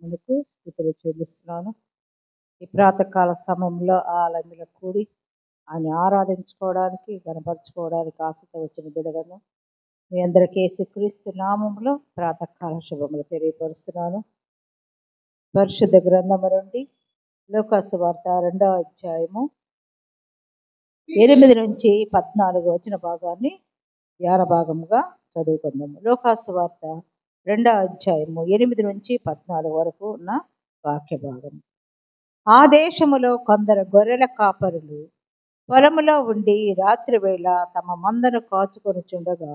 మనకు స్థుతులు చెల్లిస్తున్నాను. ఈ ప్రాతకాల సమయంలో ఆలయంలో కూడి ఆయన ఆరాధించుకోవడానికి, గణపరచుకోవడానికి ఆశతో వచ్చిన బిడ్డలను మీ అందరికీ యేసుక్రీస్తు నామములో ప్రాతకాల శుభములు తెలియపరుస్తున్నాను. పరిశుద్ధ గ్రంథము నుండి లూకాసు వార్త 2వ అధ్యాయము 8 నుంచి 14 వచ్చిన భాగాన్ని ధ్యాన భాగముగా చదువుకుందాము. లూకాసు వార్త 2వ అధ్యాయము 8 నుంచి 14 వరకు ఉన్న వాక్య భాగం. ఆ దేశములో కొందరు గొర్రెల కాపరులు పొలములో ఉండి రాత్రి వేళ తమ మందను కాచుకొనుచుండగా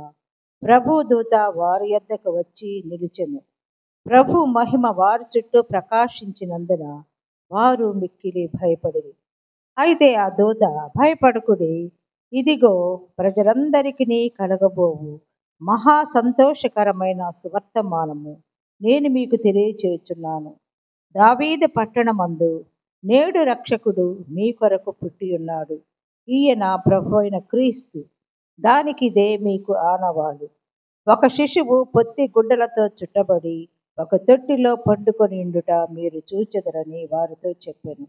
ప్రభు దూత వారి యొద్దకు వచ్చి నిలిచెను. ప్రభు మహిమ వారి చుట్టూ ప్రకాశించినందున వారు మిక్కిలి భయపడిరి. అయితే ఆ దూత, భయపడకుడి, ఇదిగో ప్రజలందరికీ కలగబోవు మహా సంతోషకరమైన సువర్తమానము నేను మీకు తెలియచేయుచున్నాను. దావీదు పట్టణమందు నేడు రక్షకుడు మీ కొరకు పుట్టి ఉన్నాడు. ఈయన ప్రభు అయిన క్రీస్తు. దానికి ఇదే మీకు ఆనవాలు. ఒక శిశువు పొత్తి గుడ్డలతో చుట్టబడి ఒక తొట్టిలో పండుకొని ఉండుట మీరు చూచెదరని వారితో చెప్పాను.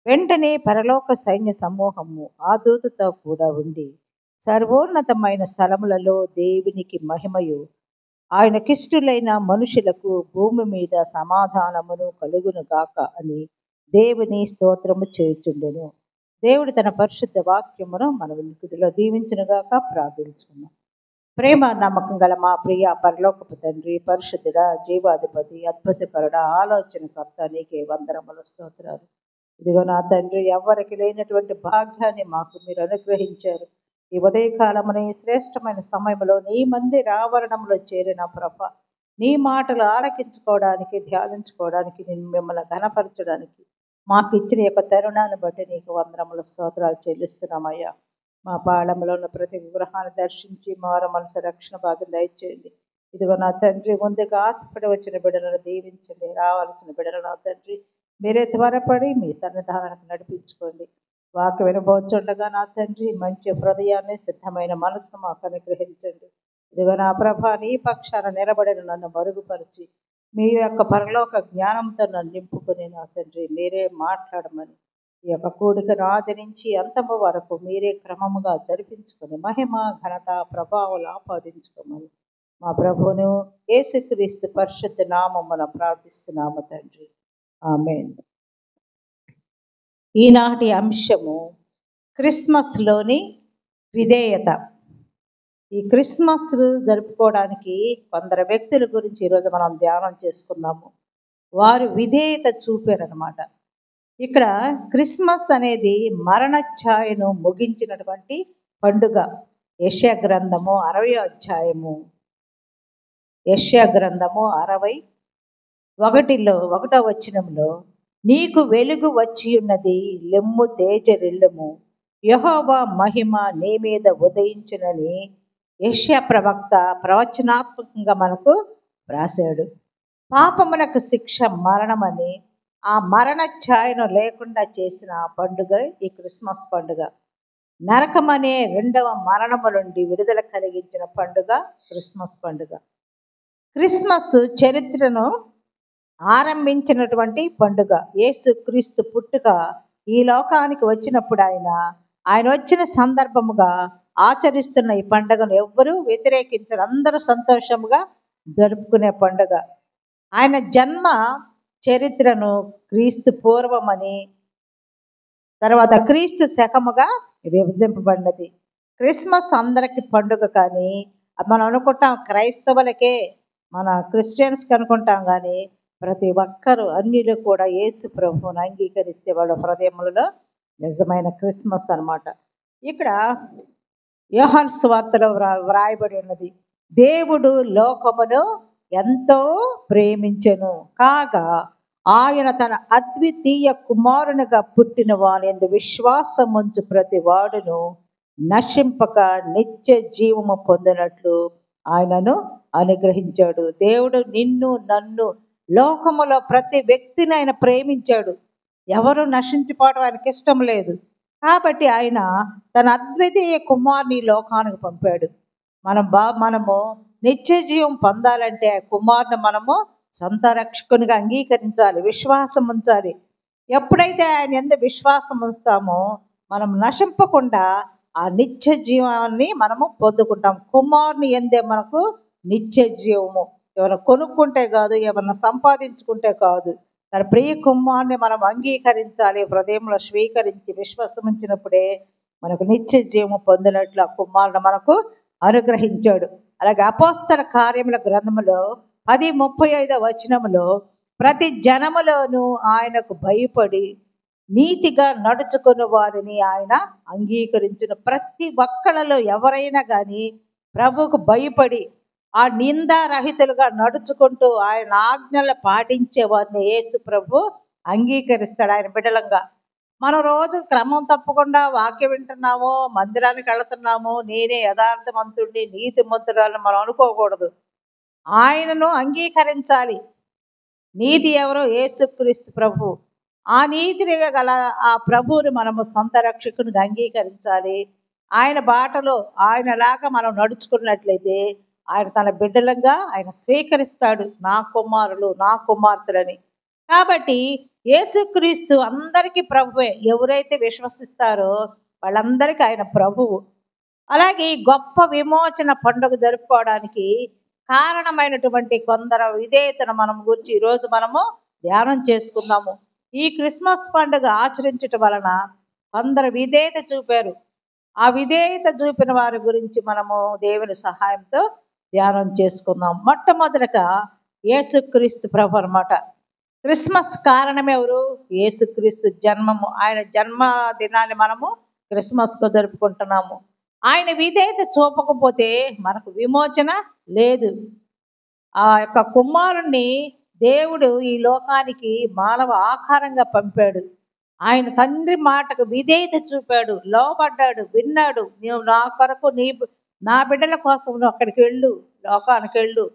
వెంటనే పరలోక సైన్య సమూహము ఆ దూతతో కూడా ఉండి సర్వోన్నతమైన స్థలములలో దేవునికి మహిమయు, ఆయనకిష్టులైన మనుషులకు భూమి మీద సమాధానమును కలుగును గాక అని దేవుని స్తోత్రము చేయుచుండెను. దేవుడు తన పరిశుద్ధ వాక్యమును మన వినికిడిలో దీవించునుగాక. ప్రార్థించుకున్నాం. ప్రేమ నమ్మకం గల మా ప్రియ పరలోకపు తండ్రి, పరిశుద్ధుడ, జీవాధిపతి, అద్భుతకరుడ, ఆలోచనకర్త, నీకే వందనముల స్తోత్రాలు. ఇదిగో నా తండ్రి, ఎవరికి లేనటువంటి భాగ్యాన్ని మాకు మీరు అనుగ్రహించారు. ఈ ఉదయకాలమున ఈ శ్రేష్టమైన సమయంలో నీ మందిర ఆవరణంలో చేరిన ప్రభ, నీ మాటలు ఆలకించుకోవడానికి, ధ్యానించుకోవడానికి, నేను మిమ్మల్ని ఘనపరచడానికి మాకు ఇచ్చిన యొక్క తరుణాన్ని బట్టి నీకు వందనముల స్తోత్రాలు చెల్లిస్తున్నామయ్యా. మా పాళంలో ఉన్న ప్రతి విగ్రహాన్ని దర్శించి మార మనసు రక్షణ భాగం దయచేయండి. ఇదిగో నా తండ్రి, ముందుగా ఆశపడి వచ్చిన బిడ్డలను దీవించండి. రావాల్సిన బిడ్డలను నా తండ్రి మీరే త్వరపడి మీ సన్నిధానానికి నడిపించుకోండి. వాక్య వినబోచుండగా నా తండ్రి మంచి హృదయాన్ని, సిద్ధమైన మనసును మాకు అనుగ్రహించండి. ఇదిగో నా ప్రభ, నీ పక్షాన నిలబడిన నన్ను మరుగుపరిచి మీ యొక్క పరలోక జ్ఞానంతో నన్ను నింపుకొని నా తండ్రి మీరే మాట్లాడమని, ఈ యొక్క కూడికను ఆదరించి అంతము వరకు మీరే క్రమముగా జరిపించుకొని మహిమ, ఘనత, ప్రభావాలు ఆపాదించుకోమని మా ప్రభువును యేసుక్రీస్తు పరిశుద్ధ నామమున ప్రార్థిస్తున్నాము తండ్రి. ఆమేన్. ఈనాటి అంశము క్రిస్మస్లోని విధేయత. ఈ క్రిస్మస్ జరుపుకోవడానికి కొందరు వ్యక్తుల గురించి ఈరోజు మనం ధ్యానం చేసుకుందాము. వారు విధేయత చూపారనమాట. ఇక్కడ క్రిస్మస్ అనేది మరణ ఛాయను ముగించినటువంటి పండుగ. యెషయా గ్రంథము 60వ అధ్యాయము, యెషయా గ్రంథము 61వ వచనంలో, నీకు వెలుగు వచ్చి ఉన్నది, లెమ్ము తేజరిల్లుము, యెహోవా మహిమ నీ మీద ఉదయించునని యెషయా ప్రవక్త ప్రవచనాత్మకంగా మనకు రాశాడు. పాపమునకు శిక్ష మరణమని, ఆ మరణ ఛాయను లేకుండా చేసిన పండుగ ఈ క్రిస్మస్ పండుగ. నరకం అనే 2వ మరణము నుండి విడుదల కలిగించిన పండుగ క్రిస్మస్ పండుగ. క్రిస్మస్ చరిత్రను ఆరంభించినటువంటి పండుగ. యేసు క్రీస్తు పుట్టుక ఈ లోకానికి వచ్చినప్పుడు ఆయన వచ్చిన సందర్భముగా ఆచరిస్తున్న ఈ పండుగను ఎవ్వరూ వ్యతిరేకించరు. అందరూ సంతోషముగా జరుపుకునే పండుగ. ఆయన జన్మ చరిత్రను క్రీస్తు పూర్వమని, తర్వాత క్రీస్తు శకముగా విభజింపబడినది. క్రిస్మస్ అందరికి పండుగ, కానీ మనం అనుకుంటాం క్రైస్తవులకే, మన క్రిస్టియన్స్కి అనుకుంటాం, కానీ ప్రతి ఒక్కరూ అన్యులు కూడా యేసు ప్రభువును అంగీకరిస్తే వాళ్ళ హృదయములలో నిజమైన క్రిస్మస్ అన్నమాట. ఇక్కడ యోహాను సువార్తలో వ్రాయబడి ఉన్నది, దేవుడు లోకమును ఎంతో ప్రేమించెను కాగా ఆయన తన అద్వితీయ కుమారునిగా పుట్టిన వాని విశ్వాసముంచు ప్రతి వాడును నశింపక నిత్య జీవము పొందినట్లు ఆయనను అనుగ్రహించాడు. దేవుడు నిన్ను, నన్ను, లోకములో ప్రతి వ్యక్తిని ఆయన ప్రేమించాడు. ఎవరు నశించిపోవడం ఆయనకి ఇష్టం లేదు. కాబట్టి ఆయన తన అద్వితీయ కుమారుని లోకానికి పంపాడు. మనము నిత్య జీవం పొందాలంటే ఆ కుమారుని మనము సొంత రక్షకునిగా అంగీకరించాలి, విశ్వాసం ఉంచాలి. ఎప్పుడైతే ఆయన యందు విశ్వాసం ఉంచుతామో మనం నశింపకుండా ఆ నిత్య జీవాన్ని మనము పొందుకుంటాం. కుమారుని యందే మనకు నిత్య జీవము. ఎవరైనా కొనుక్కుంటే కాదు, ఎవరైనా సంపాదించుకుంటే కాదు, తన ప్రియ కుమారుని మనం అంగీకరించాలి. హృదయంలో స్వీకరించి విశ్వాసం ఉంచినప్పుడే మనకు నిత్య జీవము పొందినట్లు ఆ కుమారుడు మనకు అనుగ్రహించాడు. అలాగే అపోస్తల కార్యముల గ్రంథములో 10:35 ప్రతి జనములోనూ ఆయనకు భయపడి నీతిగా నడుచుకుని వారిని ఆయన అంగీకరించును. ప్రతి ఒక్కళ్ళలో ఎవరైనా కానీ ప్రభువుకు భయపడి ఆ నిందారహితులుగా నడుచుకుంటూ ఆయన ఆజ్ఞలు పాటించే వారిని యేసు ప్రభు అంగీకరిస్తాడు ఆయన బిడ్డలంగా. మనం రోజు క్రమం తప్పకుండా వాక్యం వింటున్నాము, మందిరానికి వెళుతున్నాము, నేనే యథార్థవంతుడిని నీతిమంతురాలని మనం అనుకోకూడదు. ఆయనను అంగీకరించాలి. నీతి ఎవరో? యేసుక్రీస్తు ప్రభు. ఆ నీతిని గల ఆ ప్రభువుని మనము సొంత రక్షకునిగా అంగీకరించాలి. ఆయన బాటలో ఆయనలాగా మనం నడుచుకున్నట్లయితే ఆయన తన బిడ్డలంగా ఆయన స్వీకరిస్తాడు, నా కుమారులు నా కుమార్తెలని. కాబట్టి యేసుక్రీస్తు అందరికీ ప్రభువే. ఎవరైతే విశ్వసిస్తారో వాళ్ళందరికీ ఆయన ప్రభువు. అలాగే గొప్ప విమోచన పండుగ జరుపుకోవడానికి కారణమైనటువంటి కొందరు విధేయతను మనం గురించి ఈరోజు మనము ధ్యానం చేసుకుందాము. ఈ క్రిస్మస్ పండుగ ఆచరించటం వలన కొందరు విధేయత చూపారు. ఆ విధేయత చూపిన వారి గురించి మనము దేవుని సహాయంతో ధ్యానం చేసుకుందాం. మొట్టమొదటగా యేసుక్రీస్తు ప్రభు అన్నమాట. క్రిస్మస్ కారణం ఎవరు? యేసుక్రీస్తు జన్మము. ఆయన జన్మదినాన్ని మనము క్రిస్మస్కు జరుపుకుంటున్నాము. ఆయన విధేయత చూపకపోతే మనకు విమోచన లేదు. ఆ యొక్క కుమారుణ్ణి దేవుడు ఈ లోకానికి మానవ ఆకారంగా పంపాడు. ఆయన తండ్రి మాటకు విధేయత చూపాడు, లోబడ్డాడు, విన్నాడు. నువ్వు నా కొరకు నా బిడ్డల కోసం నువ్వు అక్కడికి వెళ్ళు, లోకానికి వెళ్ళు,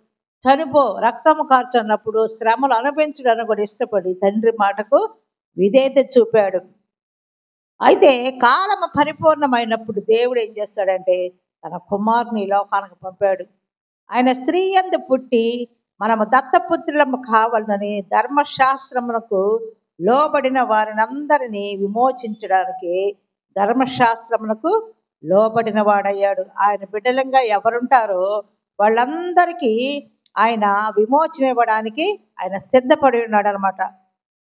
చనిపో, రక్తము కార్చున్నప్పుడు శ్రమలు అనుభవించడానికి కూడా ఇష్టపడి తండ్రి మాటకు విధేయత చూపాడు. అయితే కాలము పరిపూర్ణమైనప్పుడు దేవుడు ఏం చేస్తాడంటే తన కుమారుని లోకానికి పంపాడు. ఆయన స్త్రీ యందు పుట్టి మనము దత్తపుత్రులము కావాలని ధర్మశాస్త్రమునకు లోబడిన వారిని అందరినీ విమోచించడానికి ధర్మశాస్త్రమునకు లోబడిన వాడయ్యాడు. ఆయన బిడ్డలంగా ఎవరుంటారో వాళ్ళందరికీ ఆయన విమోచన ఇవ్వడానికి ఆయన సిద్ధపడి ఉన్నాడు అనమాట.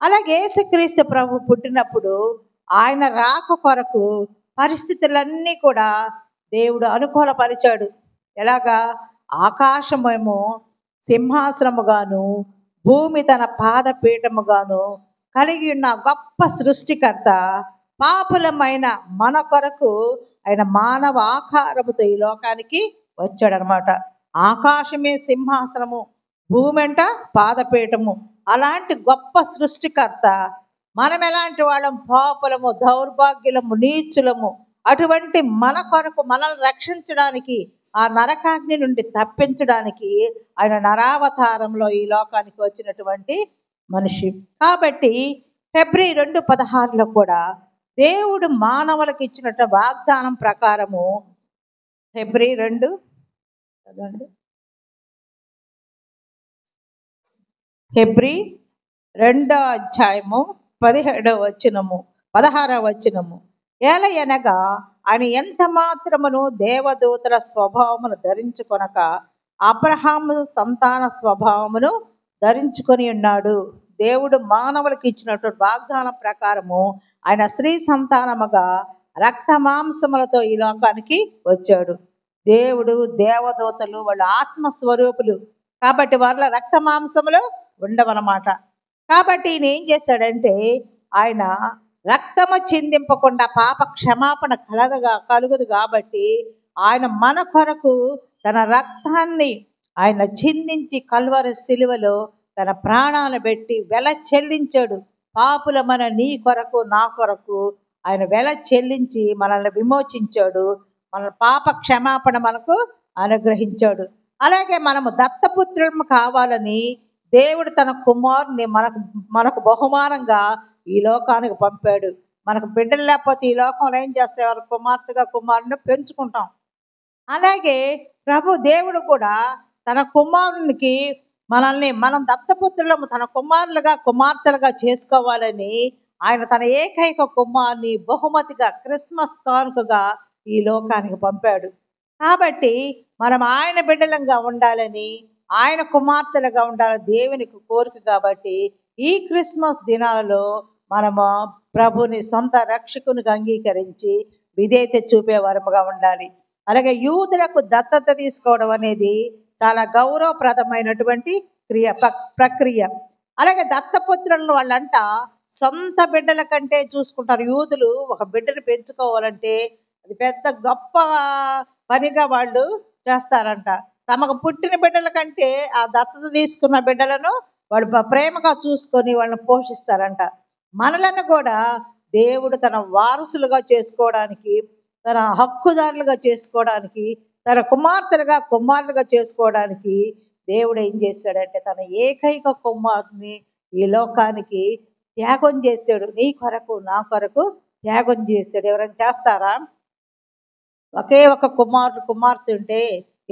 అలాగే యేసుక్రీస్తు ప్రభు పుట్టినప్పుడు ఆయన రాక కొరకు పరిస్థితులన్నీ కూడా దేవుడు అనుకూలపరిచాడు. ఎలాగా? ఆకాశమేమో సింహాసనముగాను, భూమి తన పాదపీఠముగాను కలిగి ఉన్న గొప్ప సృష్టికర్త పాపులమైన మన కొరకు ఆయన మానవ ఆకారముతో ఈ లోకానికి వచ్చాడనమాట. ఆకాశమే సింహాసనము, భూమి అంట పాదపీఠము. అలాంటి గొప్ప సృష్టికర్త మనం ఎలాంటి వాళ్ళం? పాపులము, దౌర్భాగ్యులము, నీచులము. అటువంటి మన కొరకు మనల్ని రక్షించడానికి, ఆ నరకాగ్ని నుండి తప్పించడానికి ఆయన నరావతారంలో ఈ లోకానికి వచ్చినటువంటి మనిషి. కాబట్టి ఫిబ్రవరి 2:16 కూడా దేవుడు మానవులకు ఇచ్చినట్టు వాగ్దానం ప్రకారము ఫిబ్రవరి 2 ఫిబ్రవరి 2:17-16 ఏలయనగా ఆయన ఎంత మాత్రమును దేవదూతల స్వభావమును ధరించుకొనక అబ్రహాము సంతాన స్వభావమును ధరించుకొని ఉన్నాడు. దేవుడు మానవులకు ఇచ్చినటువంటి వాగ్దానం ప్రకారము ఆయన స్త్రీ సంతానముగా రక్త మాంసములతో ఈ లోకానికి వచ్చాడు. దేవుడు దేవదూతలు వాళ్ళు ఆత్మస్వరూపులు కాబట్టి వాళ్ళ రక్త మాంసములు ఉండవన్నమాట. కాబట్టి ఈయన ఏం చేశాడంటే ఆయన రక్తము చిందింపకుండా పాప క్షమాపణ కలుగదు కాబట్టి ఆయన మన కొరకు తన రక్తాన్ని ఆయన చిందించి కల్వరి సిలువలో తన ప్రాణాలు పెట్టి వెల చెల్లించాడు. పాపులమైన నీ కొరకు నా కొరకు ఆయన వెల చెల్లించి మనల్ని విమోచించాడు. మన పాప క్షమాపణ మనకు అనుగ్రహించాడు. అలాగే మనము దత్తపుత్రులు కావాలని దేవుడు తన కుమారుని మనకు బహుమానంగా ఈ లోకానికి పంపాడు. మనకు బిడ్డలు లేకపోతే ఈ లోకంలో ఏం చేస్తే వారు కుమార్తెగా కుమారుని పెంచుకుంటాం. అలాగే ప్రభు దేవుడు కూడా తన కుమారునికి మనల్ని మనం దత్తపుత్రులము తన కుమారులుగా కుమార్తెలుగా చేసుకోవాలని ఆయన తన ఏకైక కుమారుని బహుమతిగా క్రిస్మస్ కానుకగా ఈ లోకానికి పంపాడు. కాబట్టి మనం ఆయన బిడ్డలంగా ఉండాలని, ఆయన కుమార్తెలుగా ఉండాలని దేవునికి కోరిక. కాబట్టి ఈ క్రిస్మస్ దినాలలో మనము ప్రభుని సొంత రక్షకునిగా అంగీకరించి విధేయత చూపే వరముగా ఉండాలి. అలాగే యూదులకు దత్తత తీసుకోవడం అనేది చాలా గౌరవప్రదమైనటువంటి ప్రక్రియ. అలాగే దత్తపుత్రులను వాళ్ళంట సొంత బిడ్డల కంటే చూసుకుంటారు. యూదులు ఒక బిడ్డను పెంచుకోవాలంటే అది పెద్ద గొప్ప పనిగా వాళ్ళు చేస్తారంట. తమకు పుట్టిన బిడ్డల కంటే ఆ దత్తత తీసుకున్న బిడ్డలను వాళ్ళు ప్రేమగా చూసుకొని వాళ్ళని పోషిస్తారంట. మనలను కూడా దేవుడు తన వారసులుగా చేసుకోవడానికి, తన హక్కుదారులుగా చేసుకోవడానికి, తన కుమారులుగా చేసుకోవడానికి దేవుడు ఏం చేశాడంటే తన ఏకైక కుమారుని ఈ లోకానికి త్యాగం చేశాడు. నీ కొరకు నా కొరకు త్యాగం చేశాడు. ఎవరైనా చేస్తారా? ఒకే ఒక కుమార్తె ఉంటే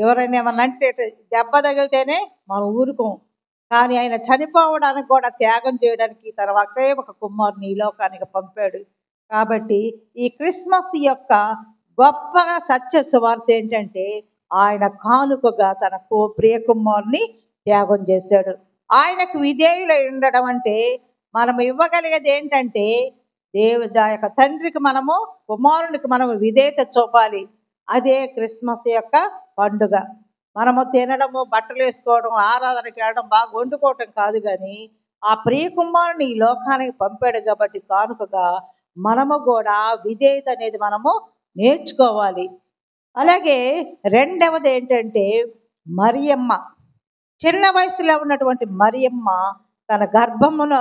ఎవరైనా ఏమన్నా అంటే దెబ్బ తగిలితేనే మనం ఊరుకోం. కానీ ఆయన చనిపోవడానికి కూడా త్యాగం చేయడానికి తన ఒకే ఒక కుమారుని ఈ లోకానికి పంపాడు. కాబట్టి ఈ క్రిస్మస్ యొక్క గొప్ప సత్య సువార్త ఏంటంటే ఆయన కానుకగా తన ప్రియ కుమారుని త్యాగం చేశాడు. ఆయనకు విధేయులై ఉండడం అంటే మనం ఇవ్వగలిగేది ఏంటంటే దేవుడి యొక్క తండ్రికి మనము, కుమారునికి మనము విధేయత చూపాలి. అదే క్రిస్మస్ యొక్క పండుగ. మనము తినడము, బట్టలు వేసుకోవడం, ఆరాధనకి వెళ్ళడం, బాగా వండుకోవటం కాదు, కానీ ఆ ప్రియ కుమారుని ఈ లోకానికి పంపాడు కాబట్టి కానుకగా మనము కూడా విధేయత అనేది మనము నేర్చుకోవాలి. అలాగే రెండవది ఏంటంటే మరియమ్మ, చిన్న వయసులో ఉన్నటువంటి మరియమ్మ తన గర్భమును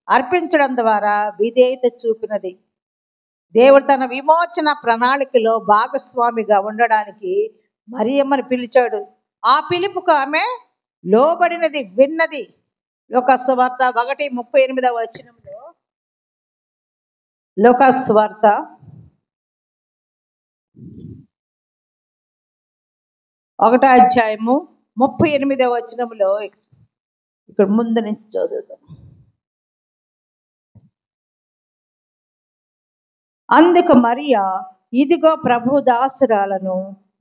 అర్పించడం ద్వారా విధేయత చూపినది. దేవుడు తన విమోచన ప్రణాళికలో భాగస్వామిగా ఉండడానికి మరియమ్మని పిలిచాడు. ఆ పిలుపుకు ఆమె లోబడినది, విన్నది. లూకాసు వార్త 1:38 లూకాసు వార్త 1:38 ఇక్కడ ముందు నుంచి చదువుతాం. అందుకు మరియా, ఇదిగో ప్రభు దాసురాలను,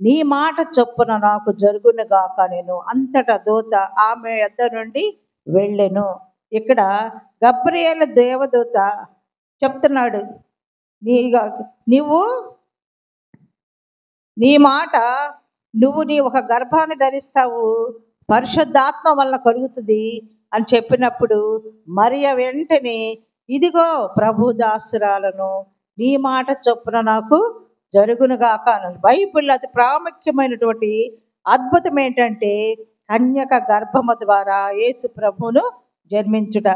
నీ మాట చొప్పున నాకు జరుగునుగాక నేను. అంతటా దూత ఆమె యొద్ద నుండి వెళ్ళెను. ఇక్కడ గబ్రియేలు దేవదూత చెప్తున్నాడు, నువ్వు నీ ఒక గర్భాన్ని ధరిస్తావు, పరిశుద్ధాత్మ వల్ల కలుగుతుంది అని చెప్పినప్పుడు మరియ వెంటనే, ఇదిగో ప్రభు దాసురాలను, నీ మాట చొప్పున నాకు జరుగునుగాక అన్నాడు. బైబిల్ అతి ప్రాముఖ్యమైనటువంటి అద్భుతం ఏంటంటే కన్యక గర్భము ద్వారా యేసు ప్రభువును జన్మించుట.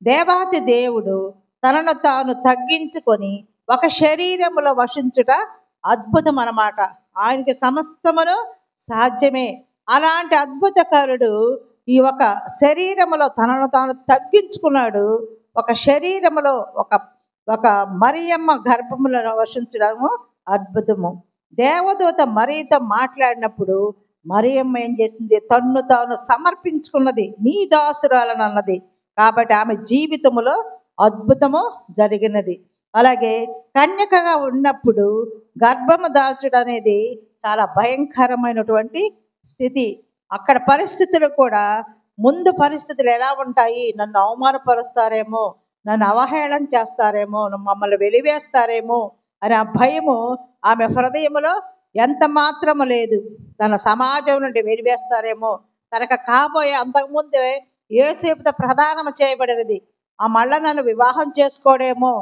దేవాతి దేవుడు తనను తాను తగ్గించుకొని ఒక శరీరములో వసించుట అద్భుతం అన్నమాట. ఆయనకి సమస్తమును సాధ్యమే. అలాంటి అద్భుతకారుడు ఈ ఒక శరీరములో తనను తాను తగ్గించుకున్నాడు. ఒక శరీరములో ఒక మరియమ్మ గర్భములో వసించడము అద్భుతము. దేవదూత మరియతో మాట్లాడినప్పుడు మరియమ్మ ఏం చేసింది? తన్ను తాను సమర్పించుకున్నది, నీ దాసురాలను అన్నది. కాబట్టి ఆమె జీవితములో అద్భుతము జరిగినది. అలాగే కన్యకగా ఉన్నప్పుడు గర్భము దాల్చడం అనేది చాలా భయంకరమైనటువంటి స్థితి. అక్కడ పరిస్థితులు కూడా, ముందు పరిస్థితులు ఎలా ఉంటాయి? నన్ను అవమానపరుస్తారేమో, నన్ను అవహేళన చేస్తారేమో, మమ్మల్ని వెలివేస్తారేమో అని ఆ భయము ఆమె హృదయంలో ఎంత మాత్రము లేదు. తన సమాజం నుండి వెలివేస్తారేమో, తనకు కాబోయే అంతకుముందే యోసేపుతో ప్రదానం చేయబడినది, ఆ మళ్ళా నన్ను వివాహం చేసుకోడేమో.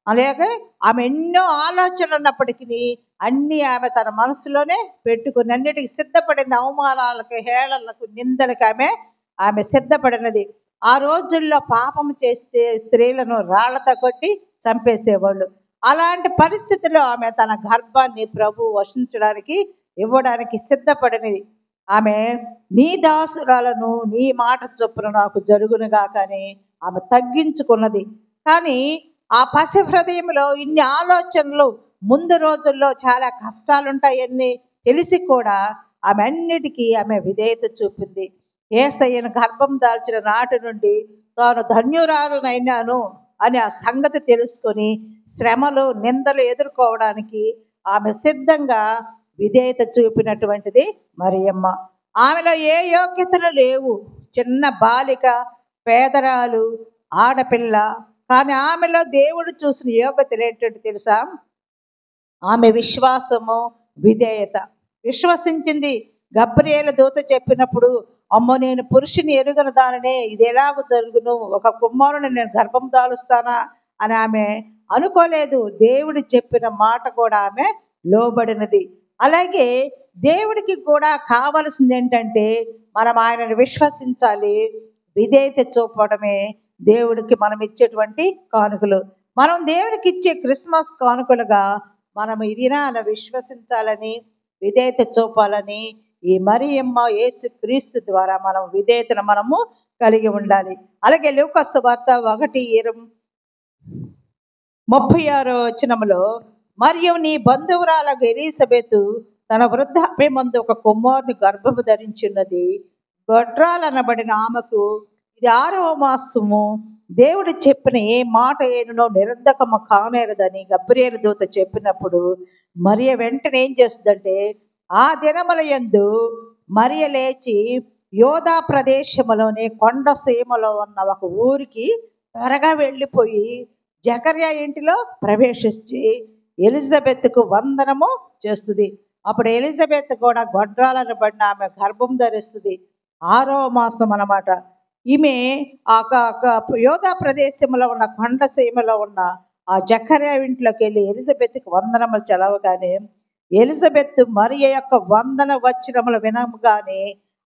అలాగే ఆమె ఎన్నో ఆలోచనలు ఉన్నప్పటికీ అన్నీ ఆమె తన మనసులోనే పెట్టుకుని అన్నిటికీ సిద్ధపడింది. అవమానాలకు, హేళనలకు, నిందలకు ఆమె సిద్ధపడినది. ఆ రోజుల్లో పాపం చేస్తే స్త్రీలను రాళ్లతో కొట్టి చంపేసేవాళ్ళు. అలాంటి పరిస్థితుల్లో ఆమె తన గర్భాన్ని ప్రభు వశించడానికి ఇవ్వడానికి సిద్ధపడినది. ఆమె నీ దాసురాలను, నీ మాట చొప్పున నాకు జరుగునుగాక అని ఆమె తగ్గించుకున్నది. కానీ ఆ పసి హృదయంలో ఇన్ని ఆలోచనలు, ముందు రోజుల్లో చాలా కష్టాలు ఉంటాయని తెలిసి కూడా ఆమె అన్నిటికీ ఆమె విధేయత చూపింది. యేసయ్యను గర్భం దాల్చిన నాటి నుండి తాను ధన్యురాలునైనాను అని ఆ సంగతి తెలుసుకొని శ్రమలు నిందలు ఎదుర్కోవడానికి ఆమె సిద్ధంగా విధేయత చూపినటువంటిది మరియమ్మ. ఆమెలో ఏ యోగ్యతలు లేవు, చిన్న బాలిక, పేదరాలు, ఆడపిల్ల. కానీ ఆమెలో దేవుడు చూసిన యోగ్యతలు ఏంటంటే తెలుసా? ఆమె విశ్వాసము, విధేయత. విశ్వసించింది. గబ్రియేలు దూత చెప్పినప్పుడు, అమ్మో నేను పురుషుని ఎరుగని దానినే, ఇది ఎలాగ జరుగును, ఒక కుమారుని నేను గర్భం దాలుస్తానా అని ఆమె అనుకోలేదు. దేవుడు చెప్పిన మాట కూడా ఆమె లోబడినది. అలాగే దేవుడికి కూడా కావలసింది ఏంటంటే మనం ఆయనను విశ్వసించాలి, విధేయత చూపడమే దేవుడికి మనం ఇచ్చేటువంటి కానుకలు. మనం దేవునికి ఇచ్చే క్రిస్మస్ కానుకలుగా మనం ఇదినా విశ్వసించాలని, విధేయత చూపాలని ఈ మరియమ్మ యేసు క్రీస్తు ద్వారా మనం విధేయతను మనము కలిగి ఉండాలి. అలాగే లూకా సువార్త 1:36 మరియు నీ బంధువురాలకు ఎలీసబెతు తన వృద్ధాప్యమందు ఒక కుమారుని గర్భము ధరించున్నది. గొడ్రాలనబడిన ఆమెకు ఇది 6వ మాసము. దేవుడు చెప్పిన ఏ మాట ఏనునో నిరర్ధకము కానేరదని గబ్రియేలు దూత చెప్పినప్పుడు మరియ వెంటనే ఏం చేస్తుందంటే, ఆ దినముల యందు మరియ లేచి యోధా ప్రదేశములోని కొండ సీమలో ఉన్న ఒక ఊరికి త్వరగా వెళ్ళిపోయి జకర్యా ఇంటిలో ప్రవేశించి ఎలిజబెత్కు వందనము చేస్తుంది. అప్పుడు ఎలిజబెత్ కూడా గొడ్రాలను పడిన ఆమె గర్భం ధరిస్తుంది. 6వ మాసం అన్నమాట. ఈమె ఆ యోధా ప్రదేశంలో ఉన్న కొండ సీమలో ఉన్న ఆ జకర్యా ఇంట్లోకి వెళ్ళి ఎలిజబెత్కి వందనములు చదవగానే ఎలిజబెత్ మరియ యొక్క వందన వచనములు వినగానే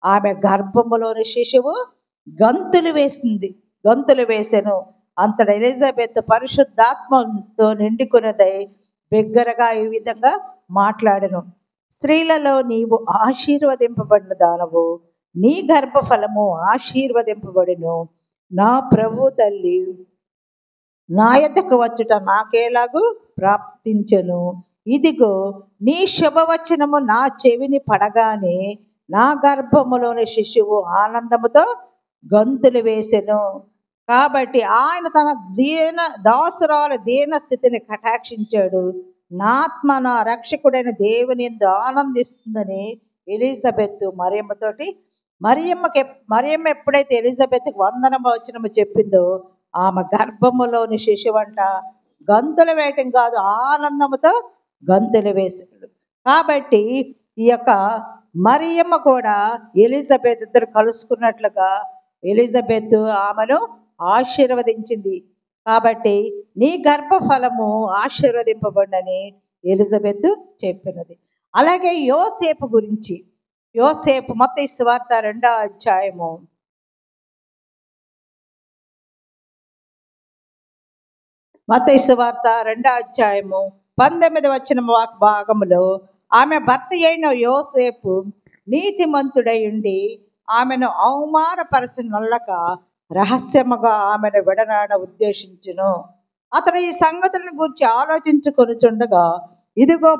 ఆమె గర్భములోని శిశువు గంతులు వేసెను. అంతట ఎలిజబెత్ పరిశుద్ధాత్మతో నిండుకున్నదై బిగ్గరగా ఈ విధంగా మాట్లాడెను, స్త్రీలలో నీవు ఆశీర్వదింపబడిన దానవు, నీ గర్భఫలము ఆశీర్వదింపబడిను. నా ప్రభు తల్లి నా యొద్దకు వచ్చుట నాకేలాగూ ప్రాప్తించెను. ఇదిగో నీ శుభవచనము నా చెవిని పడగానే నా గర్భములోని శిశువు ఆనందముతో గంతులు వేసెను. కాబట్టి ఆయన తన దాసురాల దీన స్థితిని కటాక్షించాడు. నా ఆత్మ నా రక్షకుడైన దేవుని యందు ఆనందిస్తుందని ఎలిజబెత్ మరియమ్మతోటి మరియమ్మ ఎప్పుడైతే ఎలిజబెత్కి వందనము వచనము చెప్పిందో ఆమె గర్భములోని శిశువంట గంతులు వేయటం కాదు, ఆనందముతో గంతులు వేసాడు. కాబట్టి ఈ యొక్క మరియమ్మ కూడా ఎలిజబెత్ ఇద్దరు కలుసుకున్నట్లుగా ఎలిజబెత్ ఆమెను ఆశీర్వదించింది. కాబట్టి నీ గర్భఫలము ఆశీర్వదింపబడినని ఎలిజబెత్ చెప్పినది. అలాగే యోసేపు గురించి, యోసేపు మత్తయి సువార్త 2వ అధ్యాయము 19వ భాగములో ఆమె భర్త అయిన యోసేపు నీతిమంతుడై ఉండి ఆమెను అవమానపరచనొల్లక రహస్యముగా ఆమెను విడనాడ ఉద్దేశించును. అతడు ఈ సంగతులను గురించి ఆలోచించుకొనుచుండగా ఇదిగో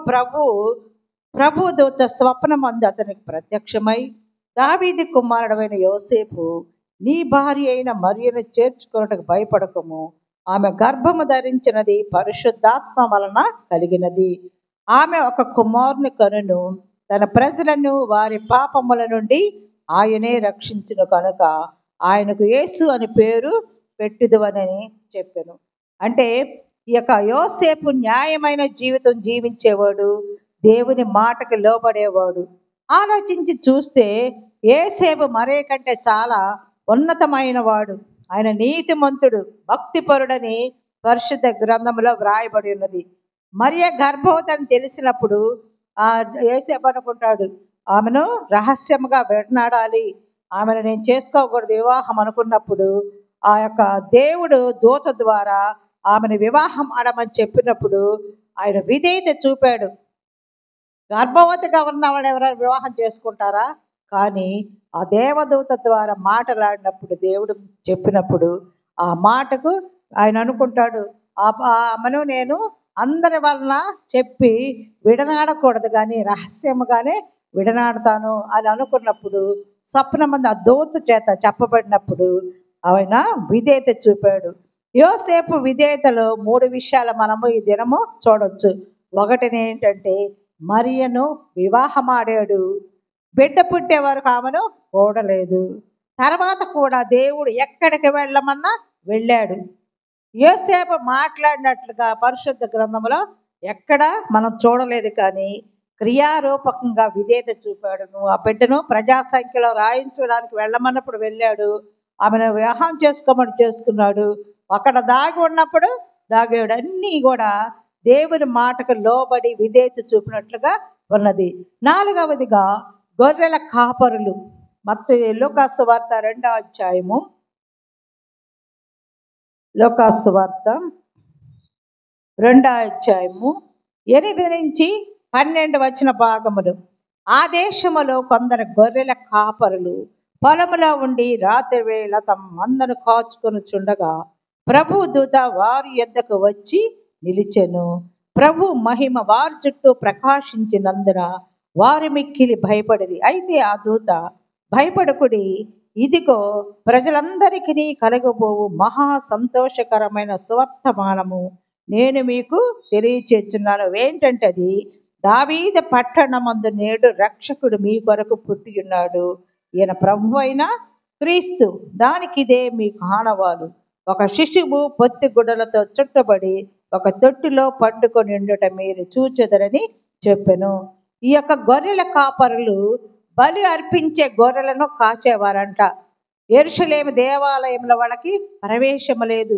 ప్రభు దూత స్వప్నమందు అతనికి ప్రత్యక్షమై, దావీదు కుమారుడైన యోసేపు, నీ భార్య అయిన మరియను చేర్చుకొనుటకు భయపడకము, ఆమె గర్భము ధరించినది పరిశుద్ధాత్మ వలన కలిగినది. ఆమె ఒక కుమారుని కనును, తన ప్రజలను వారి పాపముల నుండి ఆయనే రక్షించును కనుక ఆయనకు యేసు అని పేరు పెట్టుదువని చెప్పాను. అంటే ఈ యొక్క యోసేపు న్యాయమైన జీవితం జీవించేవాడు, దేవుని మాటకి లోబడేవాడు. ఆలోచించి చూస్తే యోసేపు మరే కంటే చాలా ఉన్నతమైన వాడు. ఆయన నీతిమంతుడు, భక్తిపరుడని పరిశుద్ధ గ్రంథంలో వ్రాయబడి ఉన్నది. మరియ గర్భవతి అని తెలిసినప్పుడు యోసేపు అనుకుంటాడు, ఆమెను రహస్యముగా విడనాడాలి, ఆమెను నేను చేసుకోకూడదు వివాహం అనుకున్నప్పుడు ఆ యొక్క దేవుడు దూత ద్వారా ఆమెను వివాహం ఆడమని చెప్పినప్పుడు ఆయన విధేయత చూపాడు. గర్భవతిగా ఉన్నవాడు ఎవరైనా వివాహం చేసుకుంటారా? కానీ ఆ దేవదూత ద్వారా మాట్లాడినప్పుడు, దేవుడు చెప్పినప్పుడు ఆ మాటకు ఆయన అనుకుంటాడు, ఆమెను నేను అందరి వలన చెప్పి విడనాడకూడదు కానీ రహస్యముగానే విడనాడతాను అని అనుకున్నప్పుడు స్వప్నమందు ఆ దూత చేత చెప్పబడినప్పుడు ఆయన విధేయత చూపాడు. యోసేపు విధేయతలో 3 విషయాలు మనము ఈ దినము చూడొచ్చు. ఒకటి ఏంటంటే మరియను వివాహమాడాడు. బిడ్డ పుట్టే వరకు ఆమెను చూడలేదు. తర్వాత కూడా దేవుడు ఎక్కడికి వెళ్ళమన్నా వెళ్ళాడు. యోసేపు మాట్లాడినట్లుగా పరిశుద్ధ గ్రంథంలో ఎక్కడ మనం చూడలేదు, కానీ క్రియారూపకంగా విధేయత చూపాడు. నువ్వు ఆ బిడ్డను ప్రజాసంఖ్యలో రాయించడానికి వెళ్ళమన్నప్పుడు వెళ్ళాడు. ఆమెను వివాహం చేసుకోమని చేసుకున్నాడు. అక్కడ దాగి ఉన్నప్పుడు దాగాడు. అన్నీ కూడా దేవుని మాటకు లోబడి విధేయత చూపినట్లుగా ఉన్నది. 4వదిగా గొర్రెల కాపరులు. లూకాసు వార్త 2వ అధ్యాయము, లూకాసు వార్త 2వ అధ్యాయము 8 నుంచి 12 వచ్చిన భాగములు. ఆ దేశములో కొందరు గొర్రెల కాపరులు పొలములో ఉండి రాత్రి వేళ తమ మందను కాచుకొని చుండగా ప్రభు దూత వారి యొద్దకు వచ్చి నిలిచెను. ప్రభు మహిమ వారి చుట్టూ ప్రకాశించినందున వారు మిక్కిలి భయపడిరి. అయితే ఆ దూత, భయపడకుడి, ఇదిగో ప్రజలందరికీ కలగబోవు మహా సంతోషకరమైన సువర్తమానము నేను మీకు తెలియచేస్తున్నాను. ఏంటంటే అది, దావీదు పట్టణమందు నేడు రక్షకుడు మీ కొరకు పుట్టి ఉన్నాడు. ఈయన ప్రభు అయిన క్రీస్తు. దానికి ఇదే మీ ఆనవాలు. ఒక శిశువు పొత్తి గుడ్డలతో చుట్టబడి ఒక తొట్టిలో పండుకొని ఉండుట మీరు చూచెదరని చెప్పెను. ఈ యొక్క గొర్రెల కాపరులు బలి అర్పించే గొర్రెలను కాచేవారంట. యెరూషలేము దేవాలయంలో వాళ్ళకి ప్రవేశం లేదు.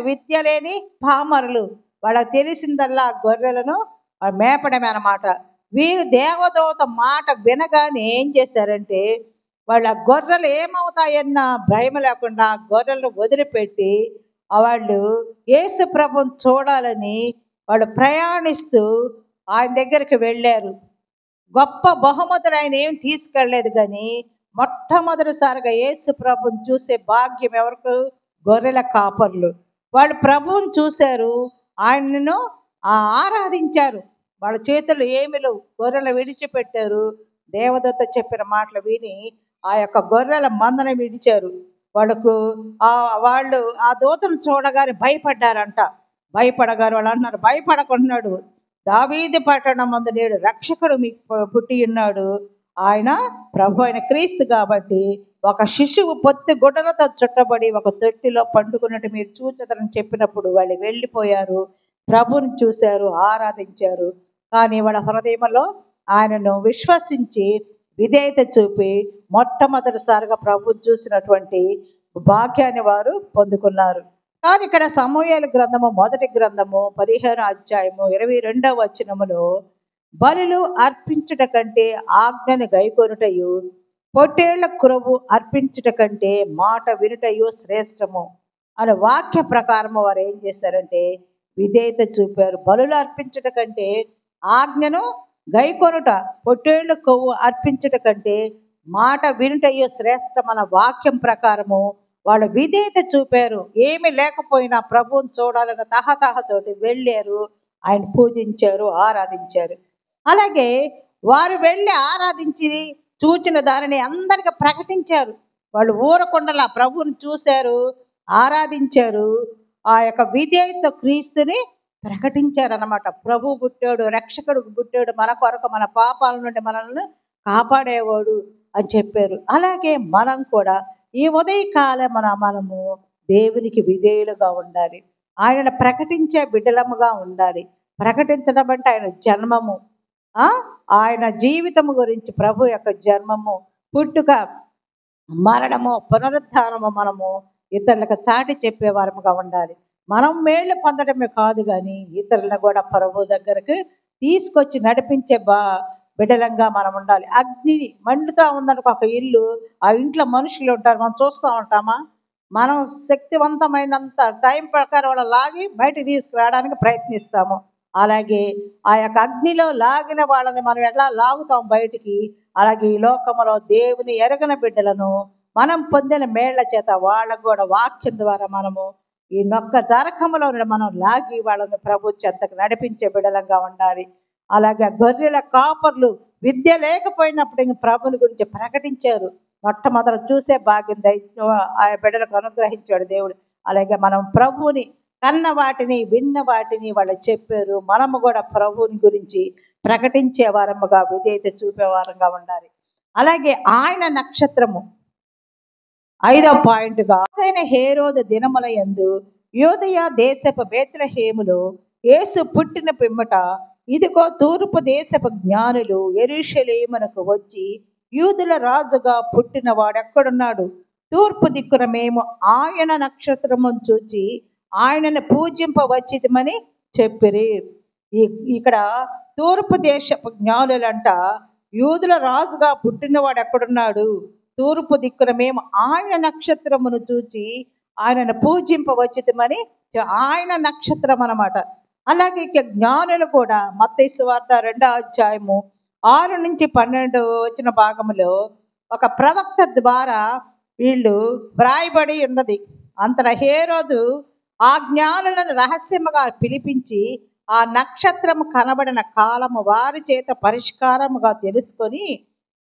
విద్య లేని పామరులు. వాళ్ళకి తెలిసిందల్లా గొర్రెలను మేపడమే అన్నమాట. వీరు దేవదూత మాట వినగానే ఏం చేశారంటే, వాళ్ళ గొర్రెలు ఏమవుతాయన్న భయం లేకుండా గొర్రెలను వదిలిపెట్టి వాళ్ళు యేసు ప్రభుని చూడాలని వాళ్ళు ప్రయాణిస్తూ ఆయన దగ్గరికి వెళ్ళారు. గొప్ప బహుమతులు ఆయన ఏం తీసుకెళ్ళలేదు, కానీ మొట్టమొదటిసారిగా యేసు ప్రభుని చూసే భాగ్యం ఎవరికి? గొర్రెల కాపర్లు. వాళ్ళు ప్రభువుని చూశారు, ఆయనను ఆరాధించారు. వాళ్ళ చేతులు ఏమి లేవు, గొర్రెలు విడిచిపెట్టారు. దేవదత్త చెప్పిన మాటలు విని ఆ యొక్క గొర్రెల మందను విడిచారు. వాళ్ళు ఆ దూతను చూడగానే భయపడ్డారంట. భయపడగారు వాళ్ళు అన్నారు, భయపడకుంటున్నాడు, దావీదు పట్టణం మందు నేడు రక్షకుడు మీకు పుట్టి ఉన్నాడు, ఆయన ప్రభు అయిన క్రీస్తు కాబట్టి ఒక శిశువు పొత్తి గుడ్డలతో చుట్టబడి ఒక తొట్టిలో పండుకున్నట్టు మీరు చూచెదరని చెప్పినప్పుడు వాళ్ళు వెళ్ళిపోయారు. ప్రభుని చూశారు, ఆరాధించారు. కానీ వాళ్ళ హృదయంలో ఆయనను విశ్వసించి విధేయత చూపి మొట్టమొదటిసారిగా ప్రభుని చూసినటువంటి భాగ్యాన్ని వారు పొందుకున్నారు. కానీ ఇక్కడ సమూయేలు గ్రంథము 1వ గ్రంథము 15వ అధ్యాయము 22వ వచనములో, బలులు అర్పించుట కంటే ఆజ్ఞను గైకొనుటయు, పొట్టేళ్ల క్రొవ్వు అర్పించుట కంటే మాట వినుటయు శ్రేష్టము అనే వాక్య ప్రకారము వారు ఏం చేశారంటే విధేయత చూపారు. బలులు అర్పించుట కంటే ఆజ్ఞను గైకొనుట, పొట్టేళ్ల కొవ్వు అర్పించుట కంటే మాట వినుటయు శ్రేష్టమైన వాక్యం ప్రకారము వాళ్ళు విధేయత చూపారు. ఏమి లేకపోయినా ప్రభువుని చూడాలన్న తహతహతోటి వెళ్ళారు, ఆయన పూజించారు, ఆరాధించారు. అలాగే వారు వెళ్ళి ఆరాధించి చూచిన దానిని అందరికి ప్రకటించారు. వాళ్ళు ఊరకుండలా ప్రభువుని చూశారు, ఆరాధించారు, ఆ యొక్క విధేయత క్రీస్తుని ప్రకటించారన్నమాట. ప్రభు పుట్టాడు, రక్షకుడు పుట్టాడు, మన కొరకు మన పాపాల నుండి మనల్ని కాపాడేవాడు అని చెప్పారు. అలాగే మనం కూడా ఈ ఉదయకాలమున మనము దేవునికి విధేయులుగా ఉండాలి. ఆయనను ప్రకటించే బిడ్డలముగా ఉండాలి. ప్రకటించడం అంటే ఆయన జన్మము, ఆయన జీవితము గురించి, ప్రభు యొక్క జన్మము, పుట్టుక, మరణము, పునరుద్ధానము మనము ఇతరులకు చాటి చెప్పేవారముగా ఉండాలి. మనం మేళ్ళు పొందడమే కాదు, కానీ ఇతరులను కూడా ప్రభు దగ్గరకు తీసుకొచ్చి నడిపించే బిడ్డలంగా మనం ఉండాలి. అగ్ని మండుతూ ఉందనుకో ఒక ఇల్లు, ఆ ఇంట్లో మనుషులు ఉంటారు, మనం చూస్తూ ఉంటామా? మనం శక్తివంతమైనంత టైం ప్రకారం వాళ్ళ లాగి బయటకు తీసుకురావడానికి ప్రయత్నిస్తాము. అలాగే ఆ యొక్క అగ్నిలో లాగిన వాళ్ళని మనం ఎలా లాగుతాం బయటికి, అలాగే ఈ లోకంలో దేవుని ఎరగని బిడ్డలను మనం పొందిన మేళ్ల చేత వాళ్ళకు కూడా వాక్యం ద్వారా మనము ఈ నొక్క నరకములో మనం లాగి వాళ్ళని ప్రభు చెంతకు నడిపించే బిడ్డలంగా ఉండాలి. అలాగే గొర్రెల కాపర్లు విద్య లేకపోయినప్పుడు ఇంక ప్రభుని గురించి ప్రకటించారు. మొట్టమొదట చూసే భాగ్యం ఆ బిడ్డలకు అనుగ్రహించాడు దేవుడు. అలాగే మనం ప్రభువుని కన్న వాటిని విన్న వాటిని వాళ్ళు చెప్పారు. మనము కూడా ప్రభువుని గురించి ప్రకటించే వారముగా విధేయత చూపే వారంగా ఉండాలి. అలాగే ఆయన నక్షత్రము 5వ పాయింట్గా హేరోదు దినముల యందు యూదయ దేశపు బేత్లెహేములో యేసు పుట్టిన పిమ్మట ఇదిగో తూర్పు దేశపు జ్ఞానులు యెరూషలేమునకు వచ్చి యూదుల రాజుగా పుట్టిన వాడెక్కడున్నాడు, తూర్పు దిక్కున మేము ఆయన నక్షత్రమును చూచి ఆయనను పూజింపవచ్చితమని చెప్పిరి. ఇక్కడ తూర్పు దేశపు జ్ఞానులంట యూదుల రాజుగా పుట్టినవాడు ఎక్కడున్నాడు, తూర్పు దిక్కున మేము ఆయన నక్షత్రమును చూచి ఆయనను పూజింపవచ్చితమని, ఆయన నక్షత్రం అన్నమాట. అలాగే ఇక జ్ఞానులు కూడా మత్తయి సువార్త 2వ అధ్యాయము 6 నుంచి 12 వచ్చిన భాగంలో ఒక ప్రవక్త ద్వారా వీళ్ళు వ్రాయబడి ఉన్నది. అంతటా హేరోదు ఆ జ్ఞానులను రహస్యముగా పిలిపించి ఆ నక్షత్రము కనబడిన కాలము వారి చేత పరిష్కారముగా తెలుసుకొని,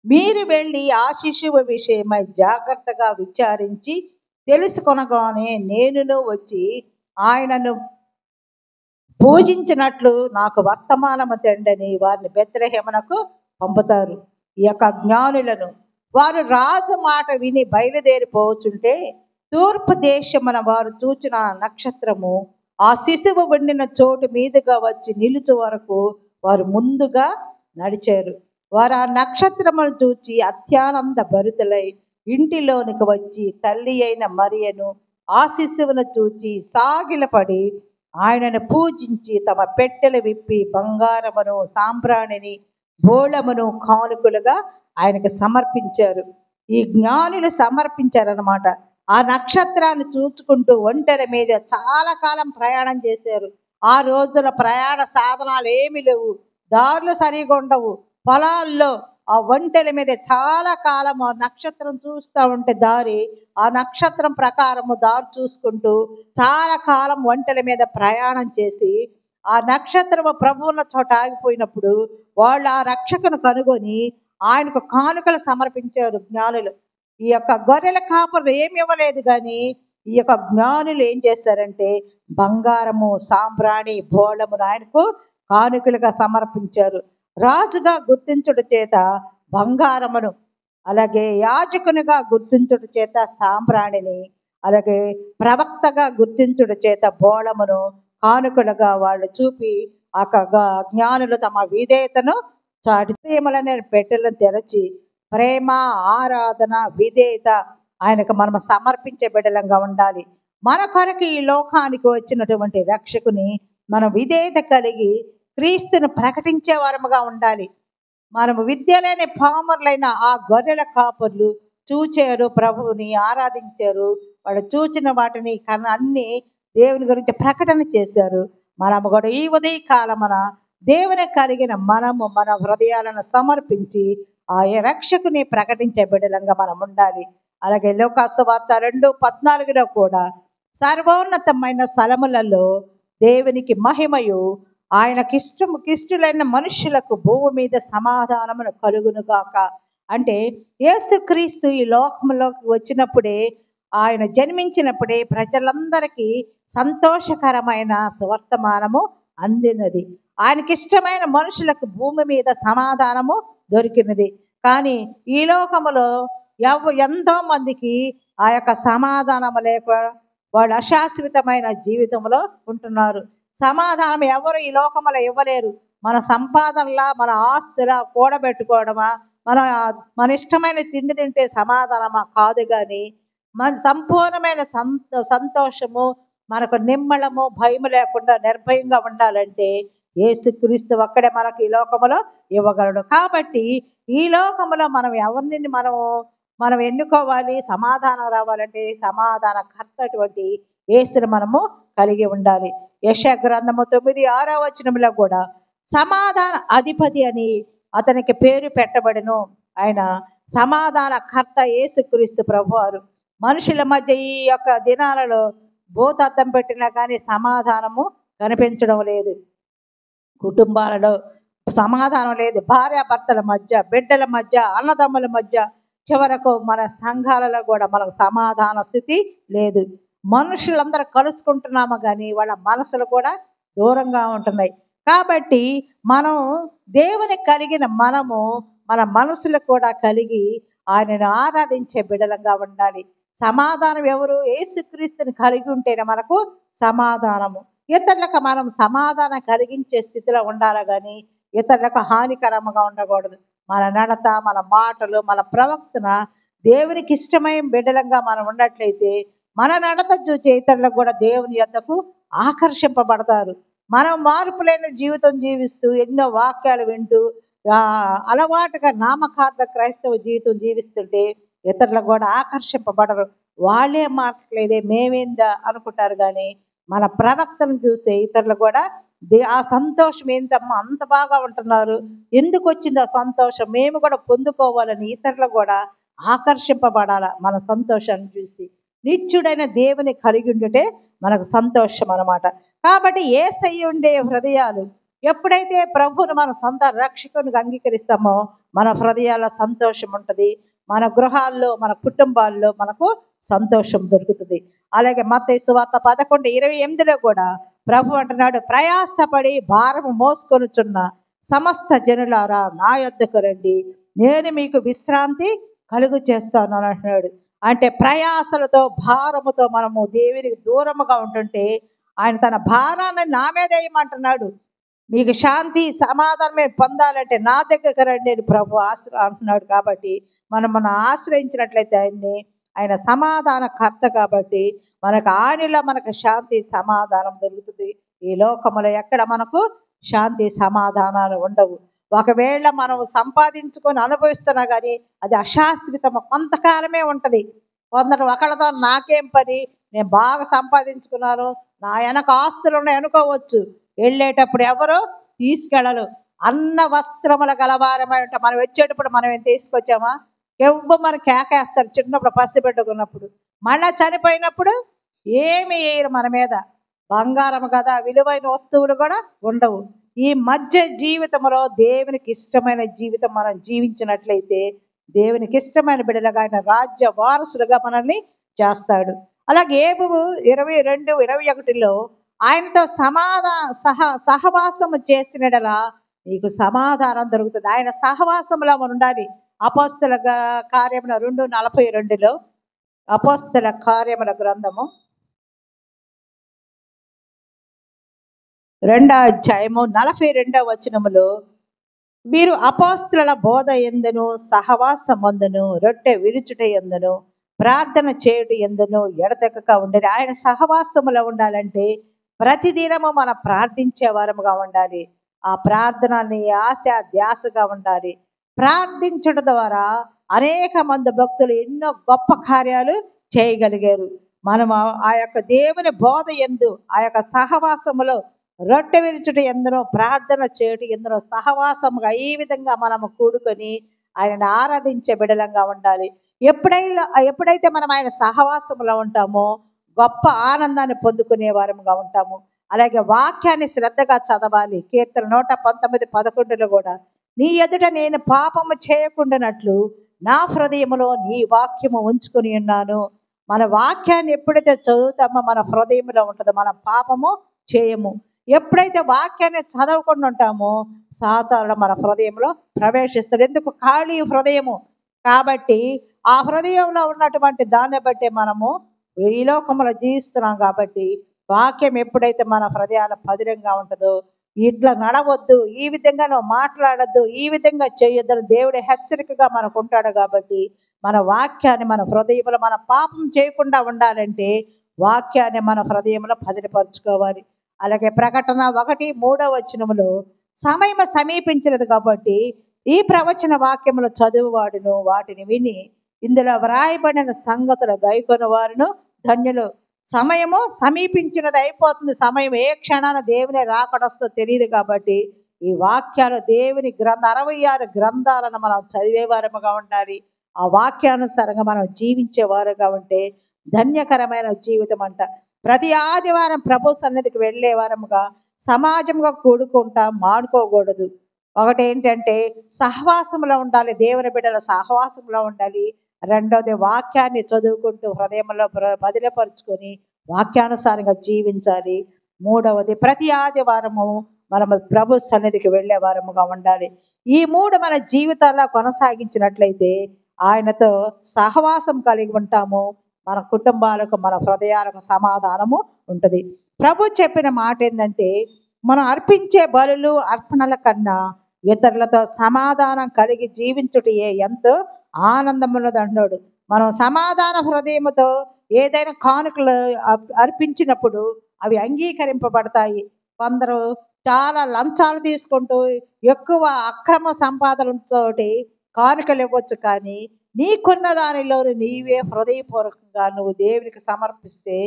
మీరు వెళ్ళి ఆ శిశువు విషయమై జాగ్రత్తగా విచారించి తెలుసుకొనగానే నేనును వచ్చి ఆయనను పూజించినట్లు నాకు వర్తమానము తెండని వారిని బెత్లెహేమునకు పంపుతారు. ఈ యొక్క జ్ఞానులను వారు రాజు మాట విని బయలుదేరిపోవచ్చుంటే తూర్పు దేశమున వారు చూచిన నక్షత్రము ఆ శిశువు వండిన చోటు మీదుగా వచ్చి నిలుచు వరకు వారు ముందుగా నడిచారు. వారు ఆ నక్షత్రమును చూచి అత్యానంద భరితులై ఇంటిలోనికి వచ్చి తల్లి అయిన మరియను ఆ శిశువును చూచి సాగిలపడి ఆయనను పూజించి తమ పెట్టెలు విప్పి బంగారమును సాంబ్రాణిని బోళమును కానుకలుగా ఆయనకు సమర్పించారు. ఈ జ్ఞానులు సమర్పించారనమాట. ఆ నక్షత్రాన్ని చూచుకుంటూ ఒంటెల మీద చాలా కాలం ప్రయాణం చేశారు. ఆ రోజుల ప్రయాణ సాధనాలు ఏమీ లేవు, దారులు సరిగా ఉండవు. పొలాల్లో ఆ ఒంటెల మీద చాలా కాలం ఆ నక్షత్రం చూస్తూ ఉంటే దారి, ఆ నక్షత్రం ప్రకారము దారి చూసుకుంటూ చాలా కాలం ఒంటెల మీద ప్రయాణం చేసి ఆ నక్షత్రము ప్రభువున్న చోట ఆగిపోయినప్పుడు వాళ్ళు ఆ రక్షకును కనుగొని ఆయనకు కానుకలు సమర్పించారు జ్ఞానులు. ఈ యొక్క గొర్రెల కాపరులు ఏమి ఇవ్వలేదు, కానీ ఈ యొక్క జ్ఞానులు ఏం చేశారంటే బంగారము సాంబ్రాణి బోళమును ఆయనకు కానుకలుగా సమర్పించారు. రాజుగా గుర్తించుట చేత బంగారమును, అలాగే యాజకునిగా గుర్తించుట చేత సాంబ్రాణిని, అలాగే ప్రవక్తగా గుర్తించుట చేత బోళమును కానుకలుగా వాళ్ళు చూపి ఆ జ్ఞానులు తమ విధేయతను చాటి ప్రేమలనే పెట్టెలను తెరచి ప్రేమ ఆరాధన విధేయత ఆయనకు మనం సమర్పించే బిడ్డలంగా ఉండాలి. మన కొరకు ఈ లోకానికి వచ్చినటువంటి రక్షకుని మనం విధేయత కలిగి క్రీస్తును ప్రకటించే వారముగా ఉండాలి. మనము విద్య లేని పామరులైన ఆ గొర్రెల కాపర్లు చూచారు, ప్రభువుని ఆరాధించారు. వాళ్ళు చూచిన వాటిని అన్ని దేవుని గురించి ప్రకటన చేశారు. మనము కూడా ఈ ఉదయకాలమున దేవుని కలిగిన మనము మన హృదయాలను సమర్పించి ఆ రక్షకుని ప్రకటించే బిడ్డలంగా మనం ఉండాలి. అలాగే లూకాసు వార్త 2:14 కూడా సర్వోన్నతమైన స్థలములలో దేవునికి మహిమయు ఆయనకిష్టలైన మనుషులకు భూమి మీద సమాధానమును కలుగునుగాక. అంటే యేసుక్రీస్తు ఈ లోకంలోకి వచ్చినప్పుడే, ఆయన జన్మించినప్పుడే ప్రజలందరికీ సంతోషకరమైన సువర్తమానము అందినది. ఆయనకిష్టమైన మనుషులకు భూమి మీద సమాధానము దొరికినది. కానీ ఈ లోకములో ఎంతో మందికి ఆ యొక్క సమాధానము లేక వాళ్ళు అశాశ్వతమైన జీవితంలో ఉంటున్నారు. సమాధానం ఎవరు ఈ లోకములో ఇవ్వలేరు. మన సంపాదనలా మన ఆస్తులా కూడబెట్టుకోవడమా, మన ఇష్టమైన తిండి తింటే సమాధానమా కాదు, కానీ మన సంపూర్ణమైన సంతోషము, మనకు నిమ్మళము భయము లేకుండా నిర్భయంగా ఉండాలంటే యేసుక్రీస్తు ఒక్కడే మనకు ఈ లోకములో ఇవ్వగలడు. కాబట్టి ఈ లోకములో మనం ఎవరిని మనం ఎన్నుకోవాలి, సమాధానం రావాలంటే సమాధానకర్త అటువంటి యేసుని మనము కలిగి ఉండాలి. యెషయా గ్రంథము 9:6 కూడా సమాధాన అధిపతి అని అతనికి పేరు పెట్టబడను. ఆయన సమాధానకర్త యేసుక్రీస్తు ప్రభువారు. మనుషుల మధ్య ఈ యొక్క దినాలలో భూతద్దం పెట్టినా కానీ సమాధానము కనిపించడం లేదు. కుటుంబాలలో సమాధానం లేదు. భార్యాభర్తల మధ్య, బిడ్డల మధ్య, అన్నదమ్ముల మధ్య, చివరకు మన సంఘాలలో కూడా మనకు సమాధాన స్థితి లేదు. మనుషులందరూ కలుసుకుంటున్నాము కానీ వాళ్ళ మనసులు కూడా దూరంగా ఉంటున్నాయి. కాబట్టి మనం దేవుని కలిగిన మనము మన మనసులు కూడా కలిగి ఆయనను ఆరాధించే బిడ్డలంగా ఉండాలి. సమాధానం ఎవరు? యేసుక్రీస్తుని కలిగి ఉంటేనే మనకు సమాధానము. ఇతరులకు మనం సమాధానం కలిగించే స్థితిలో ఉండాలి కానీ ఇతరులకు హానికరంగా ఉండకూడదు. మన నడత, మన మాటలు, మన ప్రవర్తన దేవునికి ఇష్టమైన బిడ్డలంగా మనం ఉన్నట్లయితే మన నడత చూచే ఇతరులకు కూడా దేవుని యొద్దకు ఆకర్షింపబడతారు. మనం మార్పు లేని జీవితం జీవిస్తూ ఎన్నో వాక్యాలు వింటూ అలవాటుగా నామకార్థ క్రైస్తవ జీవితం జీవిస్తుంటే ఇతరులకు కూడా ఆకర్షింపబడరు. వాళ్ళే మార్చలేదే మేమేందా అనుకుంటారు కానీ మన ప్రవక్తను చూసే ఇతరులు కూడా ఆ సంతోషం ఏంటమ్మా అంత బాగా ఉంటున్నారు, ఎందుకు వచ్చింది ఆ సంతోషం, మేము కూడా పొందుకోవాలని ఇతరులు కూడా ఆకర్షింపబడాల మన సంతోషాన్ని చూసి. నిత్యుడైన దేవుని కలిగి ఉంటే మనకు సంతోషం అన్నమాట. కాబట్టి యేసయ్య ఉండే హృదయాలు ఎప్పుడైతే ప్రభువును మన సొంత రక్షకునికి అంగీకరిస్తామో మన హృదయాల సంతోషం ఉంటుంది. మన గృహాల్లో, మన కుటుంబాల్లో మనకు సంతోషం దొరుకుతుంది. అలాగే మత్తయి సువార్త 11:28 కూడా ప్రభు అంటున్నాడు, ప్రయాసపడి భారము మోసుకొనుచున్న సమస్త జనులారా నా యొద్దకు రండి, నేను మీకు విశ్రాంతి కలుగు చేస్తాను అంటున్నాడు. అంటే ప్రయాసలతో, భారముతో మనము దేవునికి దూరముగా ఉంటుంటే ఆయన తన భారాన్ని నా మీద వేయమంటున్నాడు. మీకు శాంతి సమాధానమే పొందాలంటే నా దగ్గరకు రండి అని ప్రభు అంటున్నాడు. కాబట్టి మనం ఆశ్రయించినట్లయితే ఆయన సమాధాన కర్త కాబట్టి మనకు ఆయనలో మనకు శాంతి సమాధానం దొరుకుతుంది. ఈ లోకములో ఎక్కడ మనకు శాంతి సమాధానాలు ఉండవు. ఒకవేళ మనం సంపాదించుకొని అనుభవిస్తున్నా కానీ అది అశాశ్వతము, కొంతకాలమే ఉంటుంది. కొందరు ఒకళ్ళతో నాకేం పని, నేను బాగా సంపాదించుకున్నాను, నా వెనక ఆస్తులు ఉన్నాయి అనుకోవచ్చు. వెళ్ళేటప్పుడు ఎవరు తీసుకెళ్ళరు. అన్న వస్త్రముల గలవారమై ఉంటాం. మనం వచ్చేటప్పుడు మనం ఏం తీసుకొచ్చామా? ఎవ్వ మన కేకేస్తారు చిన్నప్పుడు, పసి పెట్టుకున్నప్పుడు. మళ్ళా చనిపోయినప్పుడు ఏమి వేయరు మన మీద. బంగారం కదా, విలువైన వస్తువులు కూడా ఉండవు. ఈ మధ్య జీవితంలో దేవునికి ఇష్టమైన జీవితం మనం జీవించినట్లయితే దేవునికి ఇష్టమైన బిడ్డలుగా ఆయన రాజ్య వారసులుగా మనల్ని చేస్తాడు. అలాగే యోబు 22:21 ఆయనతో సహవాసము చేసినడలా నీకు సమాధానం దొరుకుతుంది. ఆయన సహవాసంలో మనం ఉండాలి. అపోస్తల కార్యముల 2:42 అపోస్తల కార్యముల గ్రంథము 2:42 మీరు అపోస్తలుల బోధ యందును, సహవాసమందును, రొట్టె విరుచుట యందును, ప్రార్థన చేయుట యందును ఎడతెగక ఉండేది. ఆయన సహవాసములో ఉండాలంటే ప్రతిదినము మనం ప్రార్థించే వారముగా ఉండాలి. ఆ ప్రార్థనని ఆశ ధ్యాసగా ఉండాలి. ప్రార్థించడం ద్వారా అనేక మంది భక్తులు ఎన్నో గొప్ప కార్యాలు చేయగలిగారు. మనం ఆ యొక్క దేవుని బోధ యందు, ఆ యొక్క సహవాసములో, రొట్టె విరుచుట యందును, ప్రార్థన చేయుట యందును సహవాసముగా ఈ విధంగా మనము కూడుకొని ఆయనను ఆరాధించే బిడలంగా ఉండాలి. ఎప్పుడైతే మనం ఆయన సహవాసంలో ఉంటామో గొప్ప ఆనందాన్ని పొందుకునే వారముగా ఉంటాము. అలాగే వాక్యాన్ని శ్రద్ధగా చదవాలి. కీర్తన 119:11 కూడా నీ ఎదుట నేను పాపము చేయకుండానట్లు నా హృదయములో నీ వాక్యము ఉంచుకొని ఉన్నాను. మన వాక్యాన్ని ఎప్పుడైతే చదువుతామో మన హృదయంలో ఉంటుందో మనం పాపము చేయము. ఎప్పుడైతే వాక్యాన్ని చదవకుండా ఉంటామో సాతానుడు మన హృదయంలో ప్రవేశిస్తాడు. ఎందుకు? ఖాళీ హృదయము కాబట్టి ఆ హృదయంలో ఉన్నటువంటి దాన్ని బట్టి మనము ఈ లోకంలో జీవిస్తున్నాం. కాబట్టి వాక్యం ఎప్పుడైతే మన హృదయాల పదిలంగా ఉంటుందో ఇట్లా నడవద్దు, ఈ విధంగా నువ్వు మాట్లాడద్దు, ఈ విధంగా చేయొద్దని దేవుడు హెచ్చరికగా మనకు ఉంటాడు. కాబట్టి మన వాక్యాన్ని మన హృదయంలో, మన పాపం చేయకుండా ఉండాలంటే వాక్యాన్ని మన హృదయంలో పదిలపరుచుకోవాలి. అలాగే ప్రకటన 1:3 సమయం సమీపించినది కాబట్టి ఈ ప్రవచన వాక్యములు చదువువాడును వాటిని విని ఇందులో వ్రాయబడిన సంగతులు గైకొన వారును ధన్యులు. సమయము సమీపించినది, అయిపోతుంది. సమయం ఏ క్షణాన దేవుని రాకడొస్తో తెలియదు. కాబట్టి ఈ వాక్యాలు దేవుని 66 గ్రంథాలను మనం చదివేవారముగా ఉండాలి. ఆ వాక్యానుసారంగా మనం జీవించేవారుగా ఉంటే ధన్యకరమైన జీవితం అంట. ప్రతి ఆదివారం ప్రభు సన్నిధికి వెళ్ళే వారముగా సమాజంగా కూడుకుంటా మానుకోకూడదు. ఒకటి ఏంటంటే సహవాసంలో ఉండాలి, దేవుని బిడ్డల సహవాసంలో ఉండాలి. రెండోది వాక్యాన్ని చదువుకుంటూ హృదయంలో బదిలపరుచుకొని వాక్యానుసారంగా జీవించాలి. మూడవది ప్రతి ఆదివారము మనము ప్రభు సన్నిధికి వెళ్ళే వారముగా ఉండాలి. ఈ మూడు మన జీవితాల్లో కొనసాగించినట్లయితే ఆయనతో సహవాసం కలిగి ఉంటాము. మన కుటుంబాలకు, మన హృదయాలకు సమాధానము ఉంటుంది. ప్రభు చెప్పిన మాట ఏంటంటే, మనం అర్పించే బలులు అర్పణల కన్నా ఇతరులతో సమాధానం కలిగి జీవించుటయే ఎంతో ఆనందమున్నది అన్నాడు. మనం సమాధాన హృదయముతో ఏదైనా కానుకలు అర్పించినప్పుడు అవి అంగీకరింపబడతాయి. కొందరు చాలా లంచాలు తీసుకుంటూ ఎక్కువ అక్రమ సంపాదనతోటి కానుకలు ఇవ్వచ్చు, కానీ నీకున్న దానిలో నీవే హృదయపూర్వకంగా నువ్వు దేవునికి సమర్పిస్తే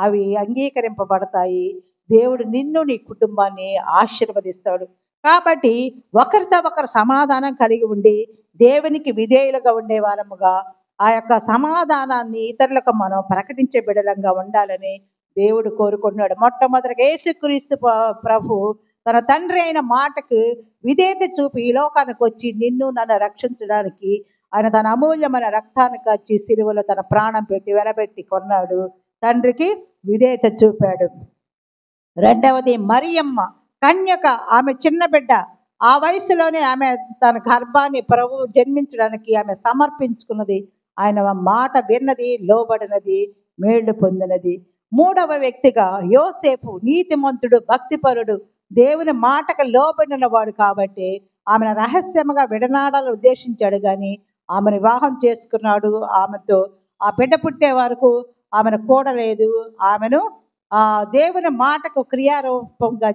అవి అంగీకరింపబడతాయి. దేవుడు నిన్ను, నీ కుటుంబాన్ని ఆశీర్వదిస్తాడు. కాబట్టి ఒకరితో ఒకరు సమాధానం కలిగి ఉండి దేవునికి విధేయులుగా ఉండే వారముగా ఆ యొక్క సమాధానాన్ని ఇతరులకు మనం ప్రకటించే బిడలంగా ఉండాలని దేవుడు కోరుకుంటున్నాడు. మొట్టమొదటిగా యేసుక్రీస్తు ప్రభు తన తండ్రి అయిన మాటకు విధేయత చూపి ఈ లోకానికి వచ్చి నిన్ను నన్ను రక్షించడానికి ఆయన తన అమూల్యమైన రక్తాన్ని ఖర్చి సిలువలో తన ప్రాణం పెట్టి వెలబెట్టి కొన్నాడు. తండ్రికి విధేయత చూపాడు. రెండవది మరియమ్మ కన్యక, ఆమె చిన్న బిడ్డ, ఆ వయసులోనే ఆమె తన గర్భాన్ని ప్రభు జన్మించడానికి ఆమె సమర్పించుకున్నది. ఆయన మాట విన్నది, లోబడినది, మేళ్లు పొందినది. మూడవ వ్యక్తిగా యోసేపు నీతిమంతుడు, భక్తిపరుడు, దేవుని మాటకు లోబడిన వాడు కాబట్టి ఆమెను రహస్యముగా విడనాడాలని ఉద్దేశించాడు, కానీ ఆమెను వివాహం చేసుకున్నాడు. ఆమెతో ఆ బిడ్డ పుట్టే వరకు ఆమెను కూడలేదు. ఆమెను దేవుని మాటకు క్రియారూపంగా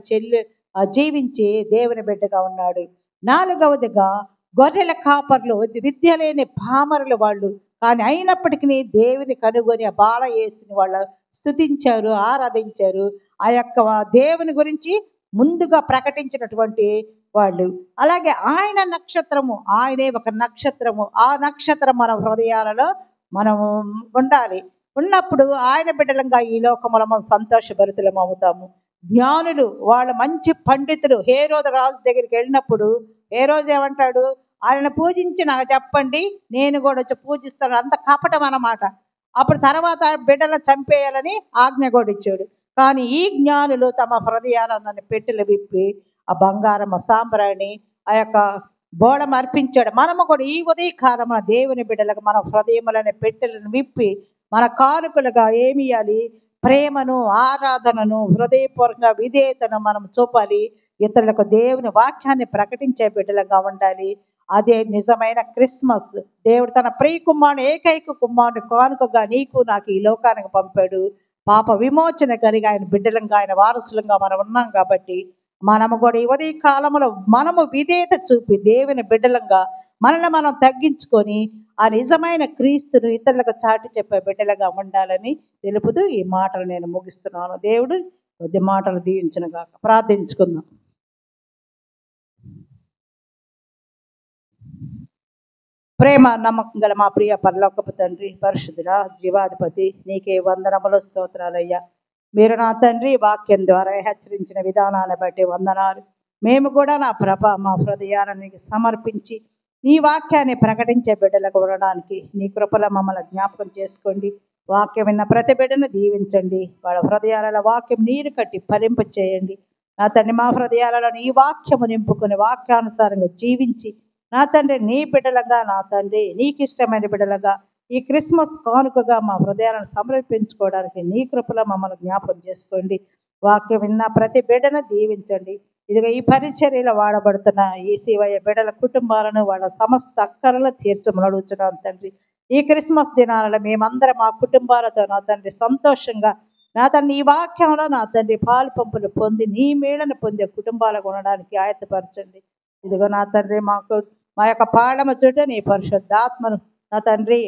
జీవించి దేవుని బిడ్డగా ఉన్నాడు. నాలుగవదిగా గొర్రెల కాపర్లు, విద్య లేని పామరులు వాళ్ళు, కానీ అయినప్పటికీ దేవుని కనుగొని ఆ బాల యేసుని వాళ్ళు స్తుతించారు, ఆరాధించారు. ఆ యొక్క దేవుని గురించి ముందుగా ప్రకటించినటువంటి వాళ్ళు. అలాగే ఆయన నక్షత్రము, ఆయనే ఒక నక్షత్రము. ఆ నక్షత్రం మన హృదయాలలో మనము ఉండాలి. ఉన్నప్పుడు ఆయన బిడ్డలంగా ఈ లోకములో మనం సంతోషభరితులం అవుతాము. జ్ఞానులు, వాళ్ళ మంచి పండితులు హేరోదు రాజు దగ్గరికి వెళ్ళినప్పుడు హేరోదు ఏమంటాడు, ఆయన పూజించి నాకు చెప్పండి, నేను కూడా వచ్చి పూజిస్తాను. అంత కపటం అన్నమాట. అప్పుడు తర్వాత బిడ్డలను చంపేయాలని ఆజ్ఞ కూడా ఇచ్చాడు. కానీ ఈ జ్ఞానులు తమ హృదయాలను పెట్టెలు విప్పి ఆ బంగారం, సాంబ్రాణి, ఆ యొక్క బోళం అర్పించాడు. మనము కూడా ఈ ఉదయకాలం మన దేవుని బిడ్డలకు మన హృదయములనే పెట్టెలను విప్పి మన కానుకలుగా ఏమి ఇవ్వాలి? ప్రేమను, ఆరాధనను, హృదయపూర్వకంగా విధేయతను మనం చూపాలి. ఇతరులకు దేవుని వాక్యాన్ని ప్రకటించే బిడ్డలుగా ఉండాలి. అదే నిజమైన క్రిస్మస్. దేవుడు తన ప్రియ కుమారుడు, ఏకైక కుమారుడు కానుకగా నీకు నాకు ఈ లోకానికి పంపాడు. పాప విమోచన కలిగి ఆయన బిడ్డలంగా, ఆయన వారసులంగా మనం ఉన్నాం. కాబట్టి మనము కూడా ఈ ఉదయ కాలంలో మనము విధేయత చూపి దేవుని బిడ్డలంగా మనల్ని మనం తగ్గించుకొని ఆ నిజమైన క్రీస్తును ఇతరులకు చాటి చెప్పే బిడ్డలుగా ఉండాలని తెలుపుతూ ఈ మాటలు నేను ముగిస్తున్నాను. దేవుడు కొద్ది మాటలు దీవించునుగాక. ప్రార్థించుకుందాం. ప్రేమ నమ్మకం గల మా ప్రియ పరలోకపు తండ్రి, పరిశుద్ధుడా, జీవాధిపతి, నీకే వందనములు, స్తోత్రాలయ్యా. మీరు నా తండ్రి వాక్యం ద్వారా హెచ్చరించిన విధానాన్ని బట్టి వందనాలు. మేము కూడా నా మా హృదయాన్ని సమర్పించి నీ వాక్యాన్ని ప్రకటించే బిడ్డలకు ఉండడానికి నీ కృపలో మమ్మల్ని జ్ఞాపకం చేసుకోండి. వాక్యం విన్న ప్రతి బిడ్డను దీవించండి. వాళ్ళ హృదయాలలో వాక్యం నీరు కట్టి ఫలింప చేయండి. నా తండ్రి మా హృదయాలలో నీ వాక్యము నింపుకొని వాక్యానుసారంగా జీవించి నా తండ్రి నీ బిడ్డలుగా, నా తండ్రి నీకు ఇష్టమైన బిడ్డలుగా ఈ క్రిస్మస్ కానుకగా మా హృదయాలను సమర్పించుకోవడానికి నీ కృపలో మమ్మల్ని జ్ఞాపకం చేసుకోండి. వాక్యం విన్న ప్రతి బిడ్డను దీవించండి. ఇదిగా ఈ పరిచర్యలో వాడబడుతున్న ఈ శివయ్య బిడ్డల కుటుంబాలను వాళ్ళ సమస్త అక్కరలు తీర్చమని అడుగుతున్నాం తండ్రి. ఈ క్రిస్మస్ దినాలలో మేమందరం మా కుటుంబాలతో నా తండ్రి సంతోషంగా నా తండ్రి ఈ వాక్యంలో నా తండ్రి పాలు పంపులు పొంది నీ మేళను పొందే కుటుంబాలకు ఉండడానికి ఆయత్తపరచండి. ఇదిగో నా తండ్రి మాకు మా యొక్క పాడమ చుట్టూ నీ పరిశుద్ధాత్మను నా తండ్రి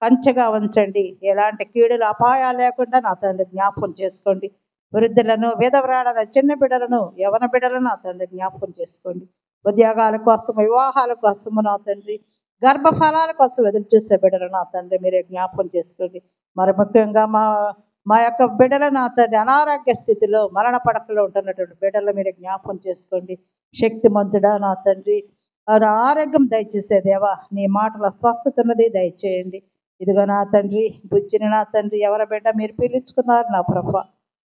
కంచెగా ఉంచండి. ఎలాంటి కీడులు అపాయాలు లేకుండా నా తండ్రి జ్ఞాపకం చేసుకోండి. వృద్ధులను, విధవరాలను, చిన్న బిడ్డలను, యవన బిడ్డలను నా తండ్రి జ్ఞాపకం చేసుకోండి. ఉద్యోగాల కోసం, వివాహాల కోసము నా తండ్రి, గర్భఫలాల కోసం ఎదురు చూసే బిడ్డలను నా తండ్రి మీరే జ్ఞాపకం చేసుకోండి. మరి ముఖ్యంగా మా యొక్క బిడ్డలు నా తండ్రి అనారోగ్య స్థితిలో, మరణ పడకలో ఉంటున్నటువంటి బిడ్డలు మీరే జ్ఞాపకం చేసుకోండి. శక్తిమంతుడా నా తండ్రి, ఆరోగ్యం దయచేసే దేవా, నీ మాటల స్వస్థత ఉన్నది దయచేయండి. ఇదిగో నా తండ్రి, బుజ్జిని నా తండ్రి ఎవరి బిడ్డ మీరు పీల్చుకున్నారు నా ప్రభ.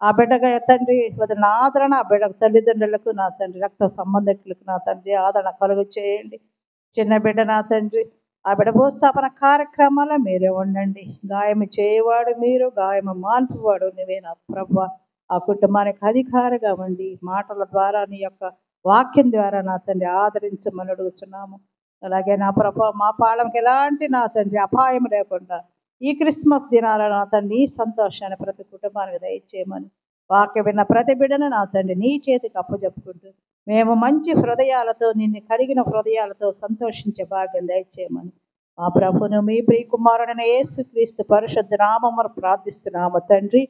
ఆ బిడ్డగా తండ్రి నా ఆదరణ, ఆ బిడ్డ తల్లిదండ్రులకు నా తండ్రి, రక్త సంబంధికులకు నా తండ్రి ఆదరణ కలుగు చేయండి. చిన్న బిడ్డ నా తండ్రి, ఆ బిడ్డ భూస్థాపన కార్యక్రమాల్లో మీరే ఉండండి. గాయము చేయవాడు మీరు, గాయము మాన్పువాడు నువ్వే నా ప్రభ. ఆ కుటుంబానికి అధికారిగా ఉండి మాటల ద్వారా నీ యొక్క వాక్యం ద్వారా నా తండ్రి ఆదరించమని అడుగుతున్నాము. అలాగే నా ప్రభ మా పాలనకి ఎలాంటి నా తండ్రి అపాయం లేకుండా ఈ క్రిస్మస్ దినాల నా తండ్రి సంతోషాన్ని ప్రతి కుటుంబానికి దయచేయమని, వాక్యం విన్న ప్రతి బిడ్డను నా తండ్రి నీ చేతికి అప్పచెప్పుకుంటూ మేము మంచి హృదయాలతో, నిన్ను కలిగిన హృదయాలతో సంతోషించే భాగ్యం దయచేయమని మా ప్రభును మీ ప్రియకుమారుడైన యేసుక్రీస్తు పరిశుద్ధ నామమున ప్రార్థిస్తున్నాము తండ్రి.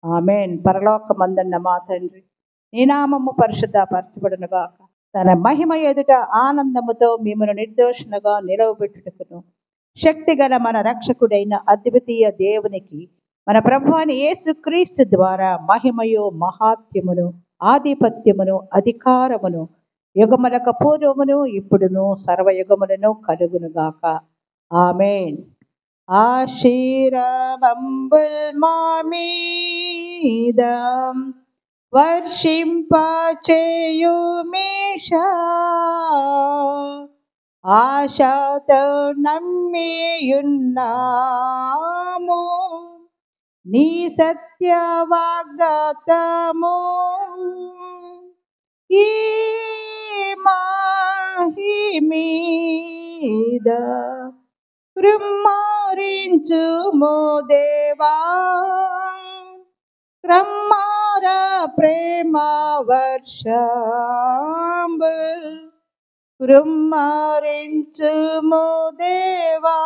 ఆమేన్. పరలోకమందున్న మా తండ్రి, నీ నామము పరిశుద్ధపరచబడును గాక. తన మహిమ ఎదుట ఆనందముతో మిమ్మల్ని నిర్దోషులుగా నిలవబెట్టుటకును శక్తి గల మన రక్షకుడైన అద్వితీయ దేవునికి మన ప్రభువైన యేసుక్రీస్తు ద్వారా మహిమయు మహాత్యమును ఆధిపత్యమును అధికారమును యుగములకు పూర్వమును ఇప్పుడును సర్వయుగములను కలుగును గాక. ఆమేన్. ఆశీర్వాదంబుల్ మా మీద వర్షింపచేయుమీశా, ఆశతో నమ్మియున్నాము నీ సత్య వాగ్దాతము. ఈ మీద కృమ్మారించుము దేవా, క్రమ్మార ప్రేమ వర్షంబు కృమ్మారించుము దేవా.